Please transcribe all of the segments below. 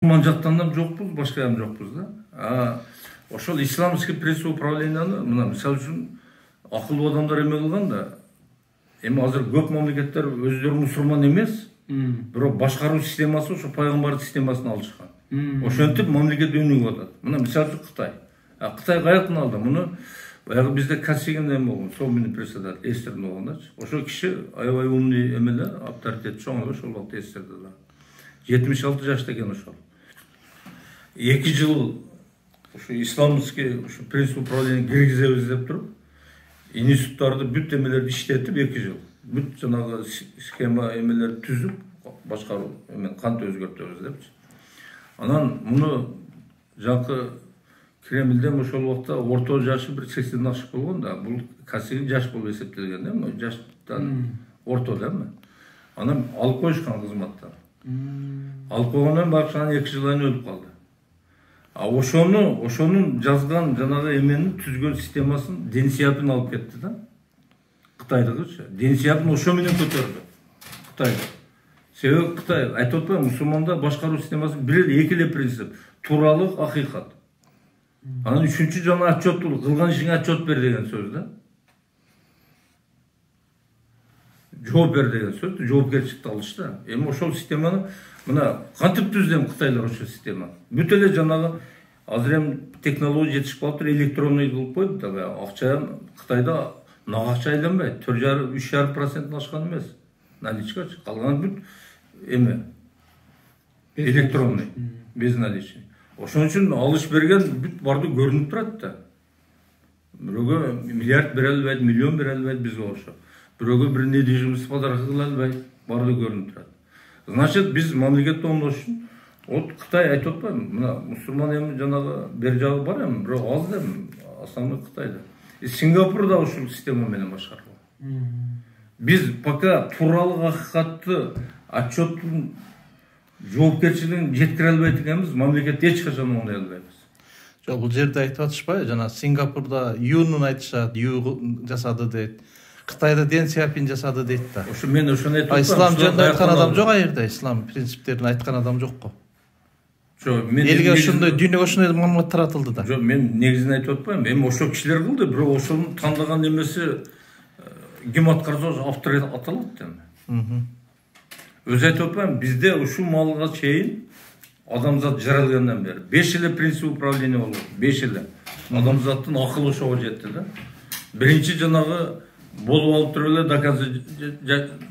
Мусулман жактан да жокпуз, башка жактан жокпуз да. Ошол исламский принцип управленияны мына мисалы үчүн акылдуу адамдар эме кылган да. Эми азыр көп мамлекеттер өздөрү мусулман эмес, бирок башкаруу системасы ошо пайгамбардын системасын алышкан. Ошентип мамлекет өнүгүп атат. Мына мисалы үчүн Кытай. Кытай каяктан алды? Муну баягы бизде Кассиген эме болгон, Совминный председатель эстерин болгондачы. Ошол киши аябай умный эмеле, авторитет чоң эле ошол убакта эстерди да. 76 жашта экен ошол. 2 жыл ушу исламский ушу принцип управления киргизебиз деп туруп, институттарды бүт эмелерди иштетип 2 жыл. Бүт жанагы схема эмелерди түзүп, башкаруу эме кантип өзгөртөбүз депчи. Анан муну жакы Кремлден ошол убакта орто жашы бир 80 ашык болгон да. Бул касиги жаш болуп эсептелген да, жаштан орто да эми. Анан алып коюшкан кызматтан. Алып койгондон башкан 2 жылдан өлүп калды. Ошонун жазган жанагы эменин түзгөн системасын Дэн Сяопин алып кетти да. Кытайдыкычы. Дэн Сяопин ошо менен көтөрдү Кытайды. Себеби Кытай айтып атпайбы, мусулманда башкаруу системасы бир эле эки эле принцип: тууралык, акыйкат. Анан үчүнчү жана отчеттуулук, кылган ишиңе отчет бер деген сөз да. Жооп бер деген сөз, жоопкерчиликти алышты. Эми ошол системаны мына кантип түздү Кытайлар ошол системаны. Бүт эле жанагы азыр эми технология жетишип калыптыр, электронный кылып койду да, акча Кытайда нак акча айланбайт, 4,5–3,5% ашкан эмес. Наличкачы, калган бүт эме электронный, безналичный. Ошон үчүн алыш берген бүт барды көрүнүп турат да. Бирөөгө миллиард бере албайт, миллион бере албайт бизге ошо. Бирөөгө бир недвижимость подарка кыла албайт, барды көрүнүп турат. Значит, биз мамлекетте оңдош үчүн вот Кытай айтып атпайбы, мына мусулман эми жанагы бер жагы бар эми, бирок аз да основной Кытайда. Сингапурда ушул система менен башкарылат. Биз пока тууралык, акыйкатты, отчеттун жоопкерчилигин жеткире албайт экенбиз, мамлекетти эч качан оңдой албайбыз. Жок, бул жерде айтып атышпайбы? Жана Сингапурда Юнун айтышат, Ю жасады дейт. Кытайда Дэн Сяопин жасады дейт да. Ошо мен ошону айтып атам. Ислам жөнүндө айткан адам жок айырда, ислам принциптерин айткан адам жок го. Жок, мен элге ошондой, дүйнөгө ошондой маалымат таратылды да. Жок, мен негизин айтып атпайм. Эми ошол кишилер кылды, бирок ошонун тандаган эмеси ким аткарса автор аталат да. Өзү айтып атпайм, бизде ушул маалга чейин адамзат жаралгандан бери 5 эле принцип управления болду. 5 эле. Адамзаттын акылы ошого жетти да. Биринчи жанагы болуп алып туруп эле доказа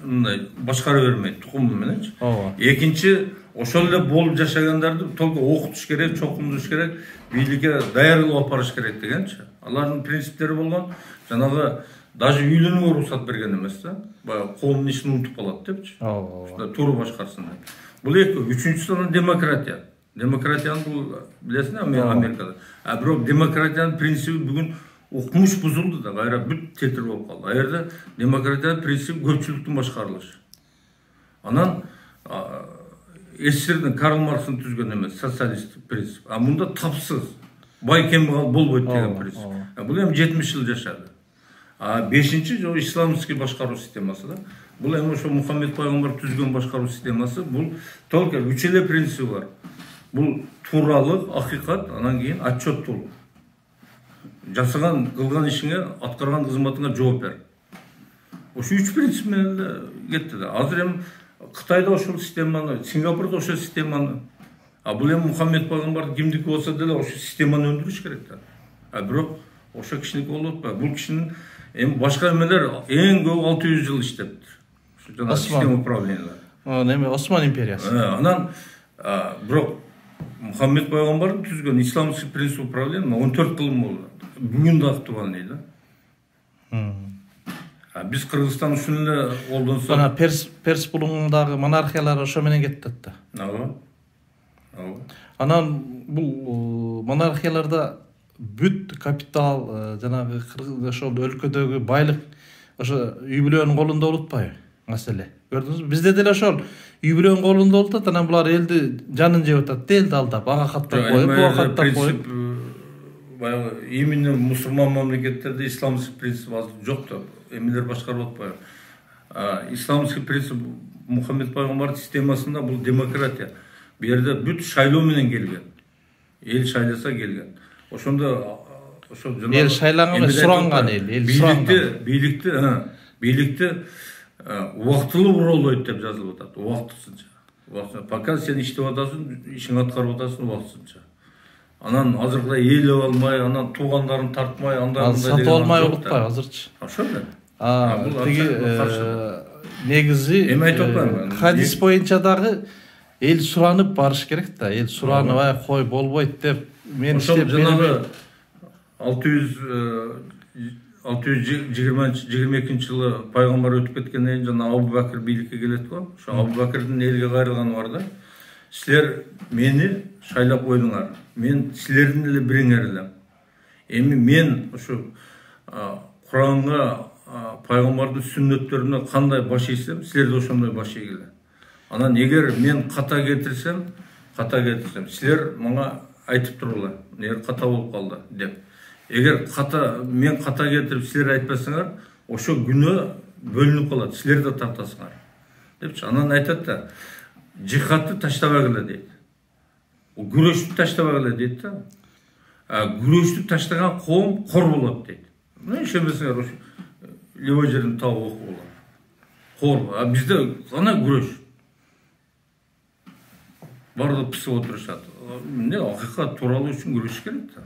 мындай башкара бермейт, тукуму мененчи. Экинчи ошол эле болуп жашагандарды только окутуш керек, чокумдуш керек, бийликке даяр кылып алып барыш керек дегенчи. Алардын принциптери болгон жанагы даже үйлөнүүгө уруксат берген эмес да. Баягы коомдун ишин унутуп калат депчи. Ушундай туура башкарсын деп. Бул эки, үчүнчүсү демократия. Демократияны бул билесиң Америкада. Бирок демократиянын принциби бүгүн укмуш бузулду да, кайра бүт тетир болуп калды. Аерде демократиянын принциби көпчүлүктүн башкарылышы. Анан эсердин Карл Маркстын түзгөн эмес, социалисттик принцип. Мында тапсыз, бай кембагал болбойт деген принцип. Бул эми 70 жыл жашады. Бешинчи жол исламский башкаруу системасы да. Бул эми ошо Мухаммед пайгамбар түзгөн башкаруу системасы. Бул только 3 эле принциби бар. Бул тууралык, акыйкат, анан кийин отчеттуулук. Жасаган, кылган ишиңе, аткарган кызматыңа жооп бер. Ошо 3 принцип менен эле кетти да. Азыр эми Кытайда ошол системаны, Сингапурда ошол системаны, бул эми Мухаммед пайгамбардын кимдики болсо деле ошо системаны өндүрүш керек да. Бирок ошо кишиники болуп атпайбы. Бул кишинин эми башка эмелер эң көп 600 жыл иштептир. Ошо жана система управления. Неме Осман империясы. Анан бирок Мухаммед пайгамбардын түзгөн исламский принцип управления 14 кылым болду. Бүгүн да актуальный да. Биз Кыргызстан ушун эле колдонсок. Ана Перс булуңундагы монархиялар ошо менен кетти да. Анан бул монархияларда бүт капитал, жанагы ошол өлкөдөгү байлык ошо үй бүлөнүн колунда болуп атпайбы маселе. Көрдүңүзбү? Бизде деле ошол үй бүлөнүн колунда болуп атат, анан булар элди жанын жеп атат, элди алдап, ага каттап коюп, буга каттап коюп. Баягы именно мусулман мамлекеттерде исламский принцип азыр жок да. Эмелер башкарып атпайбы. Исламский принцип Мухаммед пайгамбардын системасында бул демократия. Бу жерде бүт шайлоо менен келген. Эл шайласа келген. Ошондо эл шайланган эмес, суранган эл суранган. Бийликти убактылуу уролойт деп жазылып атат. Убактысынча. Пока сен иштеп атасың, ишиңди аткарып атасың убактысынча. Анан азыркыдай ээлеп алмай, анан туугандарын тартмай, андай сатып алмай болуппайбы азырчы? Ошол эле. Тиги негизи эми айтып атпаймынбы? Хадис боюнча дагы эл суранып барыш керек да. Эл суранып, кой болбойт деп мен иштеп жанагы 622 жылы пайгамбар өтүп кеткенден кийин жана Абу Бакыр бийликке келет го. Ошо Абу Бакырдын элге кайрылганы бар да. Силер мени шайлап койдуңар. Мен силердин эле бириңер элем. Эми мен ошо Куранга, пайгамбардын сүннөттөрүнө кандай баш ийсем, силер да ошондой баш ийгиле. Анан эгер мен ката кетирсем, силер мага айтып туруңар. Эгер ката болуп калды деп. Эгер мен ката кетирип силер айтпасаңар, ошо күнөө бөлүнүп калат. Силер да тартасыңар. Депчи. Анан айтат да, жихадты таштабагыла дейт. Күрөштү таштабагыла дейт да. Күрөштү таштаган коом кор болот дейт. Мына ишенбесеңер ошо любой жерден таап окуп болот. Кор. Бизде кана күрөш. Бардыгы пысып отурушат. Эмне акыйкат тууралуу үчүн күрөш керек да.